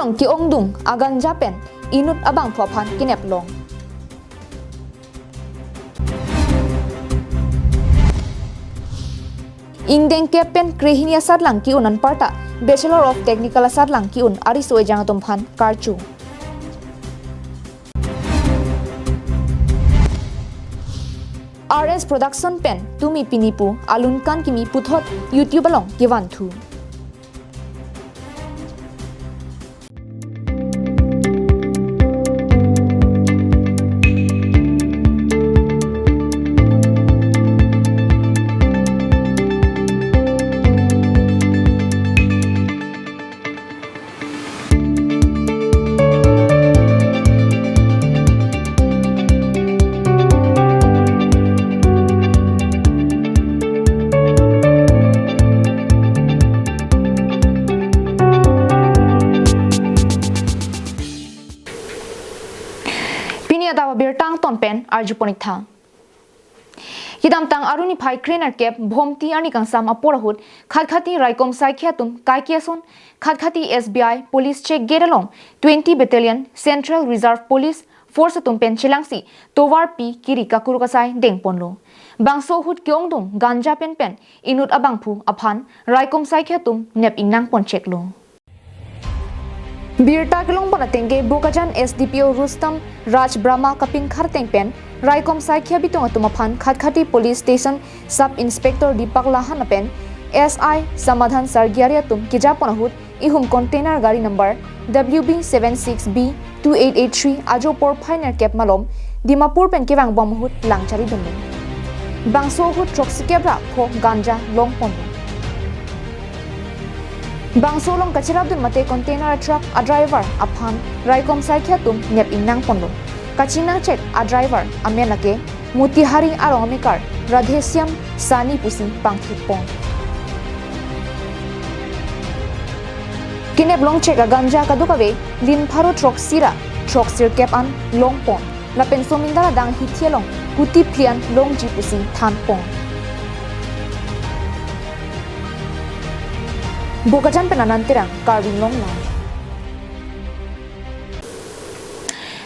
long ki ongdung agan japen inut abang phophan kinep long. Ingdeng kepen krehini asat lang ki unan parta Bachelor of Technical asat lang ki un ari soe jangatom phan karchu. RS Production pen tumi pinipu alunkan kimi puthot YouTube along kiwan thu. KAL Adap Abirta ton pen arjuponik tha. Hidam tang aruni phai krenar kep bhomti ani kangsam aporahut khatkhati raikom saikhiatum kaikieson khatkhati SBI police check gate along 20 battalion Central Reserve Police Force atum pen chilangsi towar pi kiri kakurukasai dengponlo bangso hut kyongdum ganja pen inut abangphu aphan raikom saikhiatum nep ingnang poncheklo. Birta kilong panatengge Bokajan SDPO Rustam Raj Brahma Kaping Kharteng pen Raikom Saikhya bitong atumaphan Khatkhati Police Station Sub Inspector Deepak Lahan pen SI Samadhan Sargiariatum kijaponahut ihum container gari number WB76B 2883 Ajopor Pioneer Cap Malom Dimapur pen kewang bomhut langchari dumle bangso hut troxikebra pho ganja long pon Bangsolong kachirabdun mate container truck a driver aphan Raikom Saikhyatum nep innang pondo kachinang check a driver amenake Mutihari aromikar Radhesyam Sani pusi pangthipon kinep long check a ganja kadukave lin pharo truck sira truck sir cap an long pon la pensomindara dang hithielong kuti plian long ji pusi than pon Bokajan penanantirang carving long lang.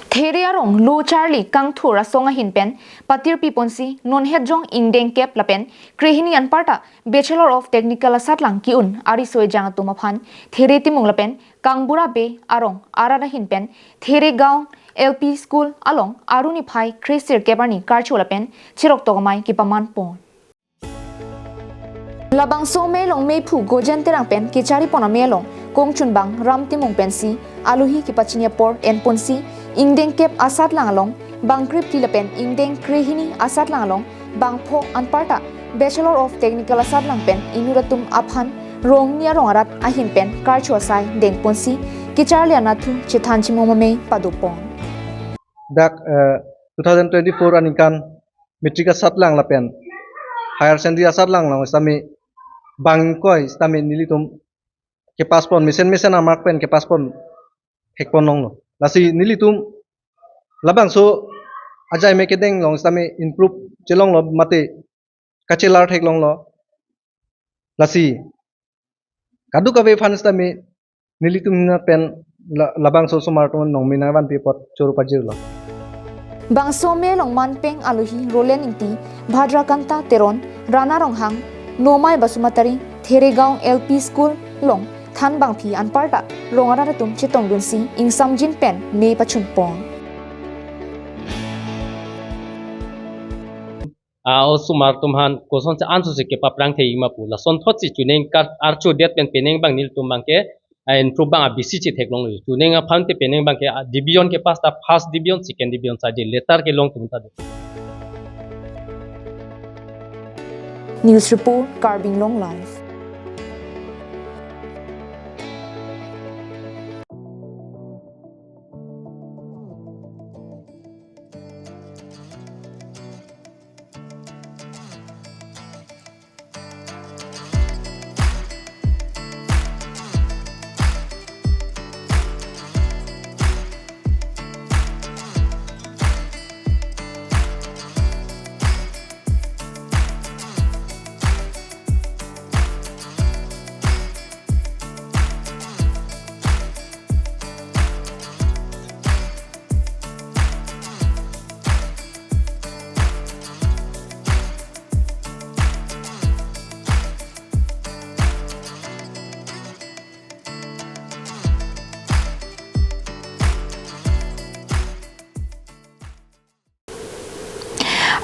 Theriarong Lu Charlie Kang Thura Songa Hinpen Patir Piponsi Non Hedjong Ingdeng Kep Lapen Krehini Anparta Bachelor of Technical Asatlang Kiun Ari Soe Jangatumaphan There Timung Lapen Kangbura Be Arong Arada Hinpen There Gaung LP School Along Aruni Phai Kresir Kebarni Karchulapen Chirok Togamai Kipaman Pon Labang so melong mepu gojan terang pen kicari pona melong kongchun bang ram timong pensi aluhi kipachinya por en ponsi ingdeng kep asat lang along bang krip tilapen ingdeng krehini asat lang along bang pho anparta Bachelor of Technical asat lang pen inuratum aphan rong nia rong arat ahin pen karcho sai deng ponsi kichar liana thu chithan chimomame padupon dak 2024 anikan metric asat lang lapen higher secondary asat lang sami bang koi stami nilitum ke paspon mesen amark pen ke paspon hekpon long lasi nilitum labang so ajai mekedeng long stami improve jelong lo mate kachelar thek long lo lasi kadu kabe fan stami nilitum na pen labang so somarton nong minawan pepot choru pajir lo Bangso melong manpeng aluhi rolen inti Bhadra Kanta Teron Rana Ronghang Nomai Basumatari Theregaon LP School long Than Bangphi Anparta Rongara tum chitong dunsi ing samjin pen me pachun pong Sumar tumhan koson sa anso se ke paprang thei ma pula son thot si chuneng kar archo det pen peneng bang nil tum bang ke improve bang bisi chi theklong lu chuneng a phante peneng bang ke division ke pasta first division second division sa de letter ke long tum ta News Report Carbing Long Life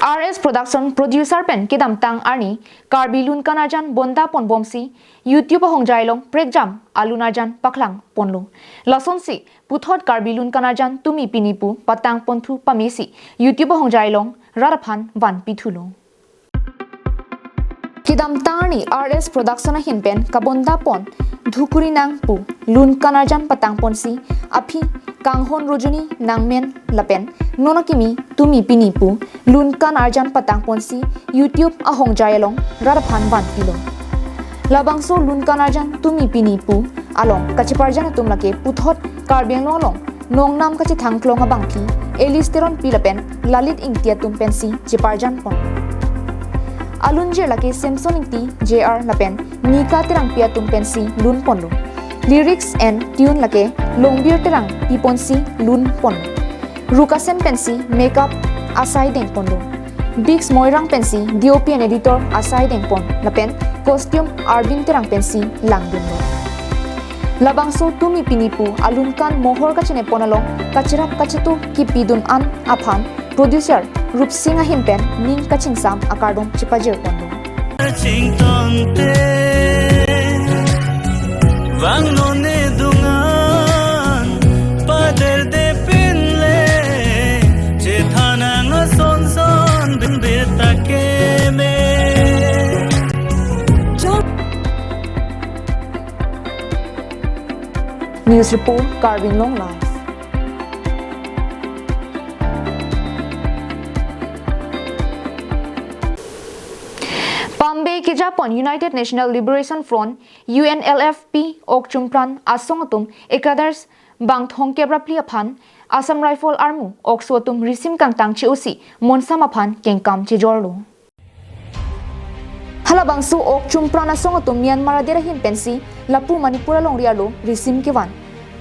RS Production Producer pen kidam tang arni karbilun kanajan bonda pon bomsi YouTube hongjai long prekjam alunajan paklang ponlo lason si puthot karbilun kanajan tumi pinipu patang ponthu pamisi YouTube hongjai long radaphan van pithulo kidam tangni RS Production hin pen kabonda pon dhukuri nang pu lun kanajan patang ponsi api kanghon rojuni nangmen lapen nonakimi tumi pinipu lun kan arjan patang ponsi YouTube ahong jayalong radaphan van pilo labangso lun kan arjan tumi pinipu along kachiparjan tumlake puthot karbeng long nong nam kachi thangklong abangpi elisteron pilapen lalit ingtia tum pensi chiparjan pon alunjer lake samson ingti JR lapen nika terang pia tum pensi lun ponlo lyrics and tune lake longbir terang piponsi lun pon rukasen pensi makeup asai deng ponlo bigs moirang pensi DOP and editor asai deng pon lapen costume arbin terang pensi langdunlo labangso tumi pinipu alunkan mohor kachene ponalong kachirap kachitu kipidun an aphan producer rupsinga hinpen ning kachingsam akardom chipajir ponlo Wang none dungan pader de pinle chethana nga son son bin beta ke me News report Carvin Long Live Bombay ke Japan United National Liberation Front UNLFP ok chumpran asongatum ekadars bang thong kebra pliaphan Assam Rifle Armu ok sotum risim kangtang chiusi monsam aphan kengkam chijorlo hala bangsu ok chumpran asongatum Myanmar dera hin pensi lapu Manipura longrialo risim kewan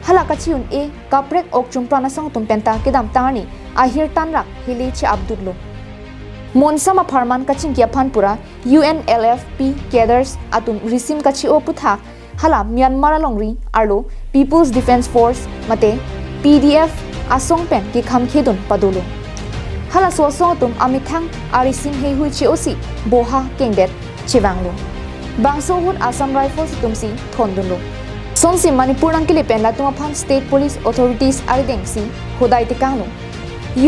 hala kachiun e kaprek ok chumpran asongatum penta kedam tani ahir tanrak hili chi abdullo Monsama Farman kaching kia phanpura UNLFP cadres atum risim kachi o puthak hala Myanmar longri arlo People's Defense Force mate PDF asong pen ki kham khedun padolo hala so tum amithang arisim he hui chi osi boha kengdet chewanglo bangso hut Assam Rifles tumsi thondunlo sonsi Manipur angkile pen latuma phan State Police Authorities aridengsi hodai tekanglo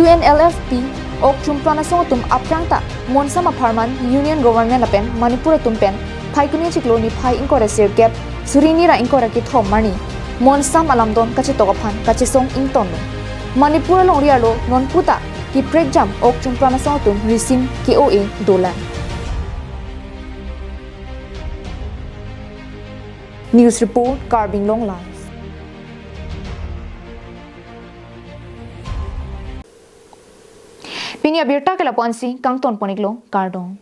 UNLFP ok chumpana songatum aprangta monsama Farman Union Government apen Manipur tumpen phaikuni chikloni phai inkora sir gap surini ra inkora ki thom mani monsam alamdon kachi togaphan kachi song ington Manipur longrialo nonputa ki prekjam ok chumpana songatum risim KOA dola News report Carbing Long Live Pinya Abirta ke lapansi kangton poniklo kardong